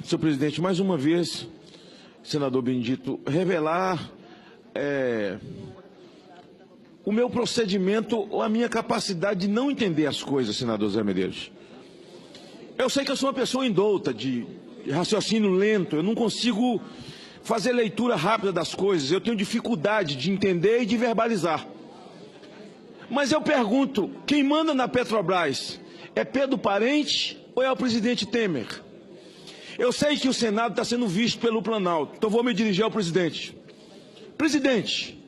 Senhor presidente, mais uma vez, senador Benedito, revelar o meu procedimento ou a minha capacidade de não entender as coisas, senador Zé Medeiros. Eu sei que eu sou uma pessoa indouta, de raciocínio lento, eu não consigo fazer leitura rápida das coisas, eu tenho dificuldade de entender e de verbalizar. Mas eu pergunto, quem manda na Petrobras é Pedro Parente ou é o presidente Temer? Eu sei que o Senado está sendo visto pelo Planalto, então vou me dirigir ao presidente. Presidente,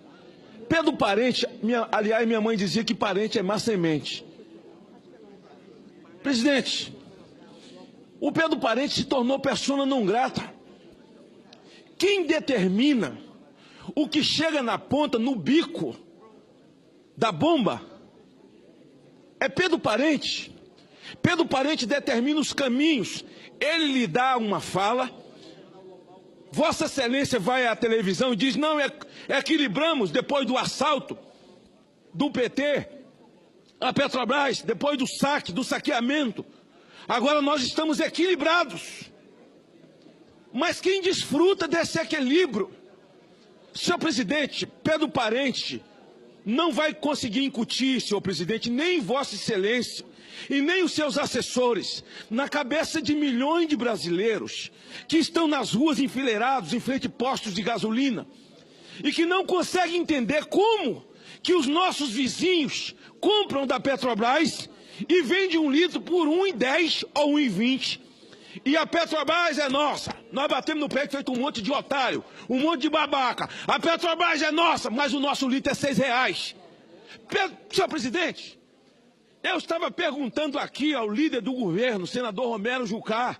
Pedro Parente, aliás, minha mãe dizia que parente é má semente. Presidente, o Pedro Parente se tornou persona não grata. Quem determina o que chega na ponta, no bico da bomba, é Pedro Parente. Pedro Parente determina os caminhos. Ele lhe dá uma fala, Vossa Excelência vai à televisão e diz, não, equilibramos depois do assalto do PT, a Petrobras, depois do saque, do saqueamento. Agora nós estamos equilibrados. Mas quem desfruta desse equilíbrio? Senhor presidente, Pedro Parente não vai conseguir incutir, senhor presidente, nem Vossa Excelência, e nem os seus assessores, na cabeça de milhões de brasileiros que estão nas ruas enfileirados em frente a postos de gasolina e que não conseguem entender como que os nossos vizinhos compram da Petrobras e vendem 1 litro por R$ 1,10 ou R$ 1,20. E a Petrobras é nossa. Nós batemos no peito feito um monte de otário, um monte de babaca. A Petrobras é nossa, mas o nosso litro é R$ 6. Senhor presidente, eu estava perguntando aqui ao líder do governo, senador Romero Jucá,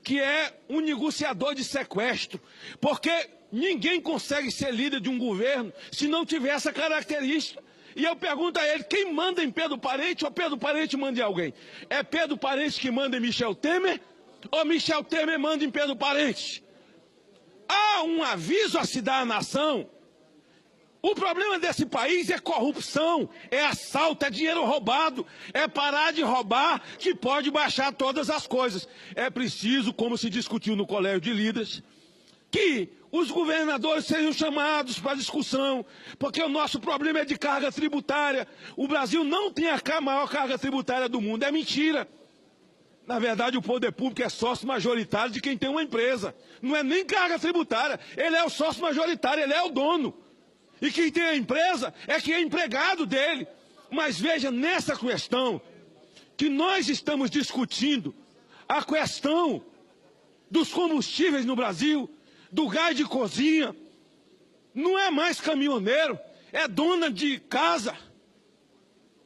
que é um negociador de sequestro, porque ninguém consegue ser líder de um governo se não tiver essa característica. E eu pergunto a ele, quem manda em Pedro Parente ou Pedro Parente manda em alguém? É Pedro Parente que manda em Michel Temer ou Michel Temer manda em Pedro Parente? Há um aviso a se dar à nação. O problema desse país é corrupção, é assalto, é dinheiro roubado, é parar de roubar que pode baixar todas as coisas. É preciso, como se discutiu no Colégio de Líderes, que os governadores sejam chamados para discussão, porque o nosso problema é de carga tributária. O Brasil não tem a maior carga tributária do mundo, é mentira. Na verdade, o poder público é sócio majoritário de quem tem uma empresa. Não é nem carga tributária, ele é o sócio majoritário, ele é o dono. E quem tem a empresa é quem é empregado dele. Mas veja, nessa questão que nós estamos discutindo, a questão dos combustíveis no Brasil, do gás de cozinha, não é mais caminhoneiro, é dona de casa,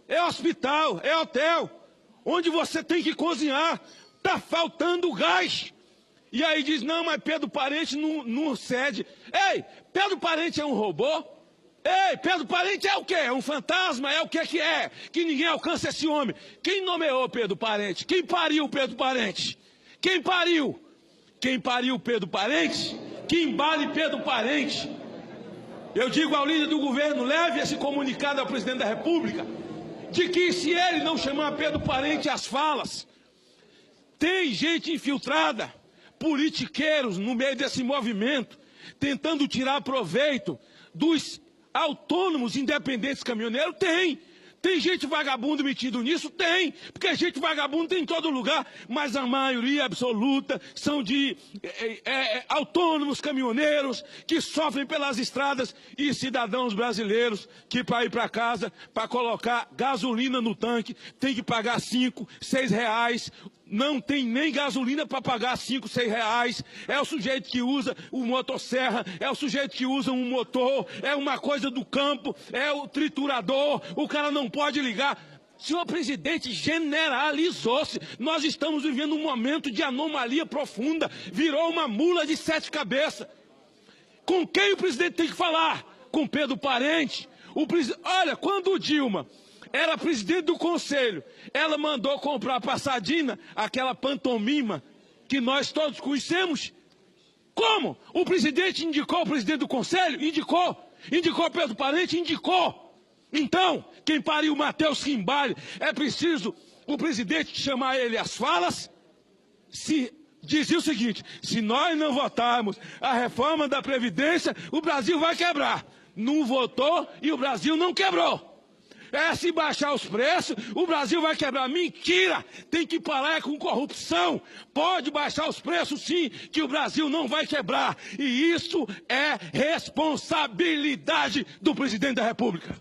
é hospital, é hotel, onde você tem que cozinhar, está faltando gás. E aí diz, não, mas Pedro Parente não cede. Ei, Pedro Parente é um robô? Ei, Pedro Parente é o quê? É um fantasma? É o que é? Que ninguém alcança esse homem. Quem nomeou Pedro Parente? Quem pariu Pedro Parente? Quem pariu? Quem pariu Pedro Parente? Que embale Pedro Parente. Eu digo ao líder do governo, leve esse comunicado ao presidente da República, de que se ele não chamar Pedro Parente às falas, tem gente infiltrada, politiqueiros no meio desse movimento, tentando tirar proveito dos autônomos independentes caminhoneiros. Tem gente vagabundo metido nisso? Tem, porque gente vagabundo tem em todo lugar, mas a maioria absoluta são de autônomos caminhoneiros que sofrem pelas estradas e cidadãos brasileiros que para ir para casa, para colocar gasolina no tanque, tem que pagar 5, 6 reais. Não tem nem gasolina para pagar 5, 6 reais. É o sujeito que usa o motosserra, é o sujeito que usa um motor, é uma coisa do campo, é o triturador, o cara não pode ligar. Senhor presidente, generalizou-se. Nós estamos vivendo um momento de anomalia profunda. Virou uma mula de 7 cabeças. Com quem o presidente tem que falar? Com Pedro Parente? Olha, quando o Dilma era presidente do conselho, ela mandou comprar para a Sardina aquela pantomima que nós todos conhecemos. Como? O presidente indicou o presidente do conselho? Indicou. Indicou Pedro Parente? Indicou. Então, quem pariu Matheus Quimbale, é preciso o presidente chamar ele às falas? Se dizia o seguinte: se nós não votarmos a reforma da Previdência, o Brasil vai quebrar. Não votou e o Brasil não quebrou. Se baixar os preços, o Brasil vai quebrar. Mentira! Tem que parar com corrupção. Pode baixar os preços sim, que o Brasil não vai quebrar. E isso é responsabilidade do presidente da República.